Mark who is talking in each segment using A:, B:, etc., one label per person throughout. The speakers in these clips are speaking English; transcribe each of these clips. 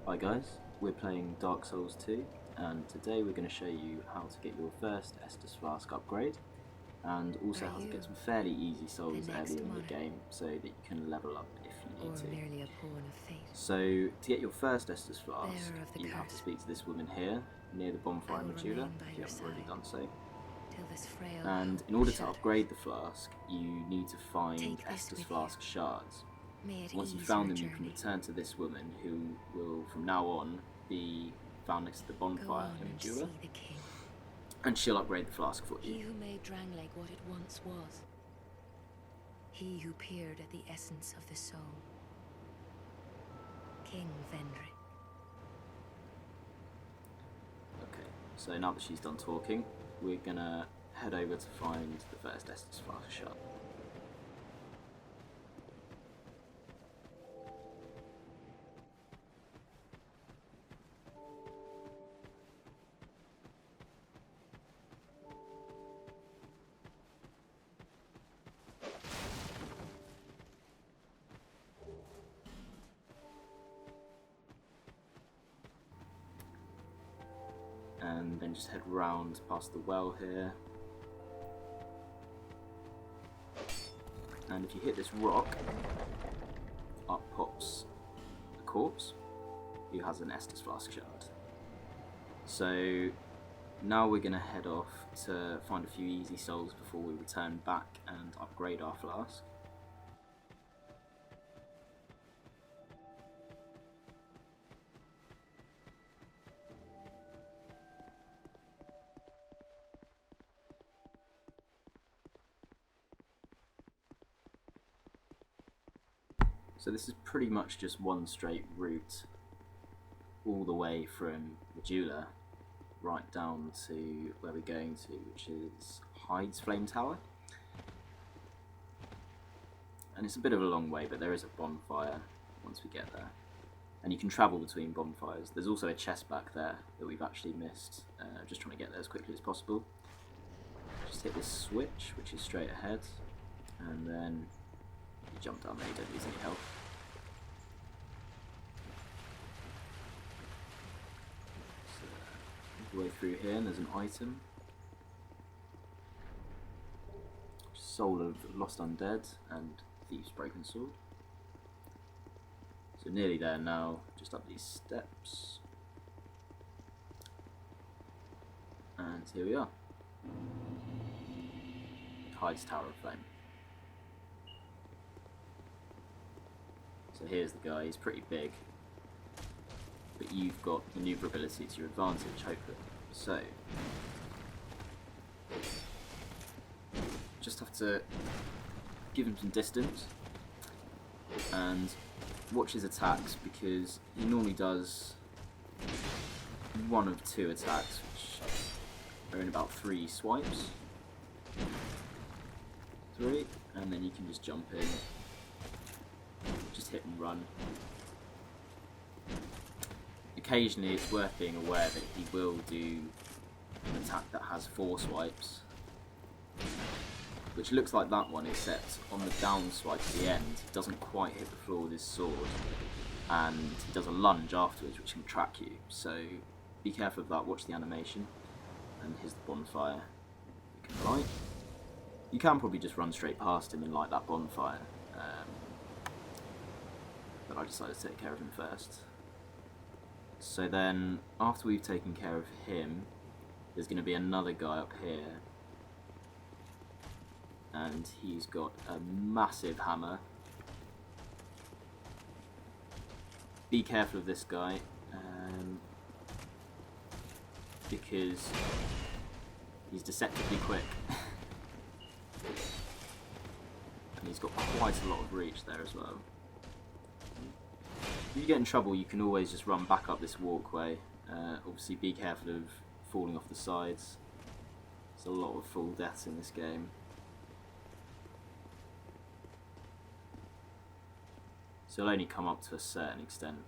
A: Hi guys, we're playing Dark Souls 2 and today we're going to show you how to get your first Estus Flask upgrade and also how to get some fairly easy souls early in the game so that you can level up if you need to.
B: Merely a pawn of fate.
A: So to get your first Estus Flask, you have to speak to this woman here near the bonfire in Majula if you haven't already done so. And in order to upgrade the flask, you need to find Estus Flask Shards. Once you've found them, you can return to this woman, who will from now on be found next to the bonfire in Majula, and she'll upgrade the flask for you.
B: He who made Drangleic what it once was. He who peered at the essence of the soul. King Vendrick.
A: Okay, so now that she's done talking, we're gonna head over to find the first Estus Flask Shard. And then just head round past the well here. And if you hit this rock, up pops a corpse who has an Estus Flask Shard. So now we're going to head off to find a few easy souls before we return back and upgrade our flask. So this is pretty much just one straight route all the way from Majula right down to where we're going to, which is Hyde's Flame Tower. And it's a bit of a long way, but there is a bonfire once we get there. And you can travel between bonfires. There's also a chest back there that we've actually missed. Just trying to get there as quickly as possible. Just hit this switch, which is straight ahead, and then you jump down there, you don't lose any health. So, all the way through here, and there's an item. Soul of Lost Undead and Thief's Broken Sword. So nearly there now, just up these steps. And here we are. Hyde's Tower of Flame. So here's the guy, he's pretty big, but you've got maneuverability to your advantage, hopefully. So, just have to give him some distance and watch his attacks, because he normally does one of two attacks, which are in about 3 swipes. 3, and then you can just jump in. Just hit and run. Occasionally it's worth being aware that he will do an attack that has 4 swipes, which looks like that one, except on the down swipe at the end he doesn't quite hit the floor with his sword, and he does a lunge afterwards which can track you, so be careful of that, watch the animation. And here's the bonfire you can light. You can probably just run straight past him and light that bonfire, but I decided to take care of him first. So then, after we've taken care of him, there's going to be another guy up here, and he's got a massive hammer. Be careful of this guy, because he's deceptively quick. And he's got quite a lot of reach there as well. If you get in trouble, you can always just run back up this walkway. Obviously be careful of falling off the sides. There's a lot of full deaths in this game. So it'll only come up to a certain extent.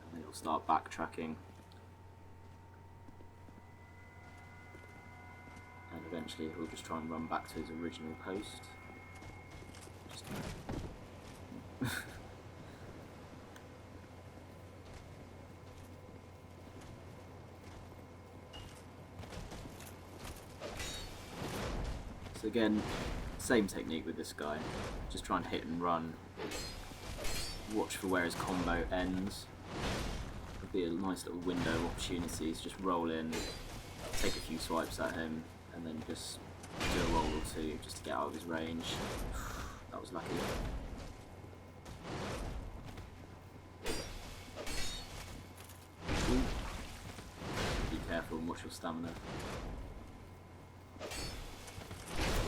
A: And then it'll start backtracking. And eventually he'll just try and run back to his original post. Just So again, same technique with this guy. Just try and hit and run. Watch for where his combo ends. It'll be a nice little window of opportunities. Just roll in, take a few swipes at him, and then just do a roll or two just to get out of his range. That was lucky. Ooh. Be careful and watch your stamina.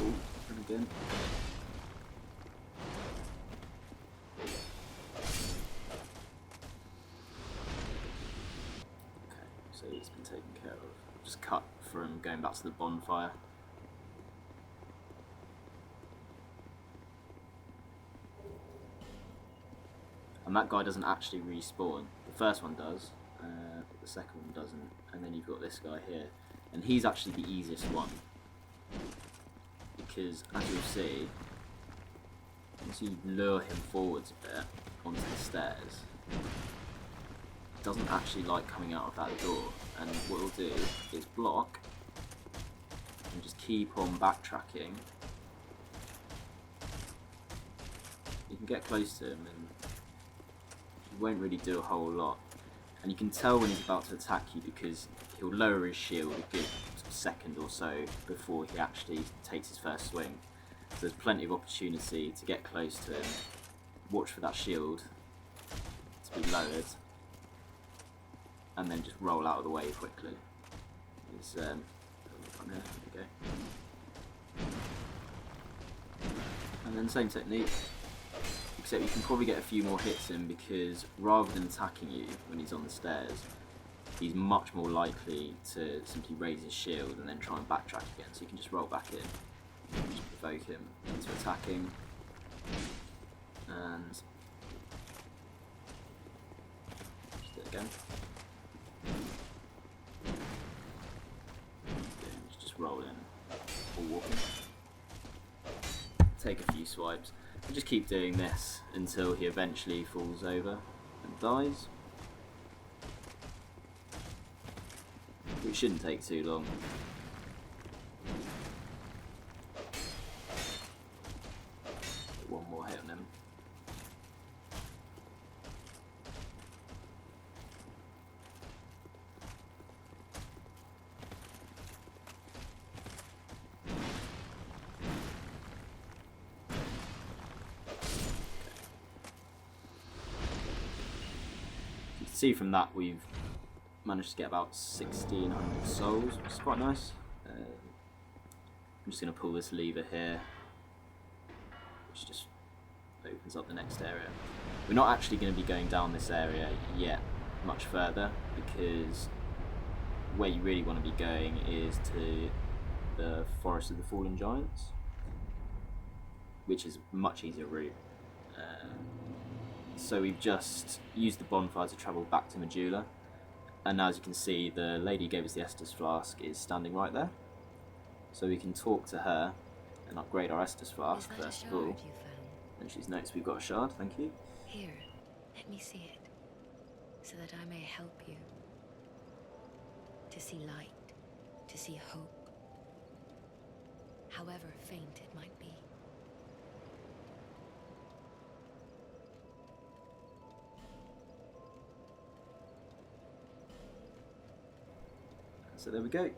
A: Ooh, and again. Okay, so it's been taken care of. Just cut from going back to the bonfire. And that guy doesn't actually respawn. The first one does, but the second one doesn't. And then you've got this guy here. And he's actually the easiest one. Because, as you'll see, once you lure him forwards a bit onto the stairs, he doesn't actually like coming out of that door. And what he'll do is block and just keep on backtracking. You can get close to him and he won't really do a whole lot. And you can tell when he's about to attack you because he'll lower his shield a good second or so before he actually takes his first swing. So there's plenty of opportunity to get close to him, watch for that shield to be lowered, and then just roll out of the way quickly. There we go. And then same technique, except you can probably get a few more hits in because rather than attacking you when he's on the stairs, he's much more likely to simply raise his shield and then try and backtrack again. So you can just roll back in, just provoke him into attacking, and just do it again. Just roll in, or walk in. Take a few swipes, and just keep doing this until he eventually falls over and dies. It shouldn't take too long. One more hit on him. You can see from that we've managed to get about 1,600 souls, which is quite nice. I'm just going to pull this lever here, which just opens up the next area. We're not actually going to be going down this area yet much further, because where you really want to be going is to the Forest of the Fallen Giants, which is a much easier route. So we've just used the bonfire to travel back to Majula. And as you can see, the lady who gave us the Estus Flask is standing right there. So we can talk to her and upgrade our Estus Flask first of all. And she's noticed we've got a shard, thank you.
B: Here, let me see it, so that I may help you. To see light, to see hope, however faint it might be.
A: So there we go.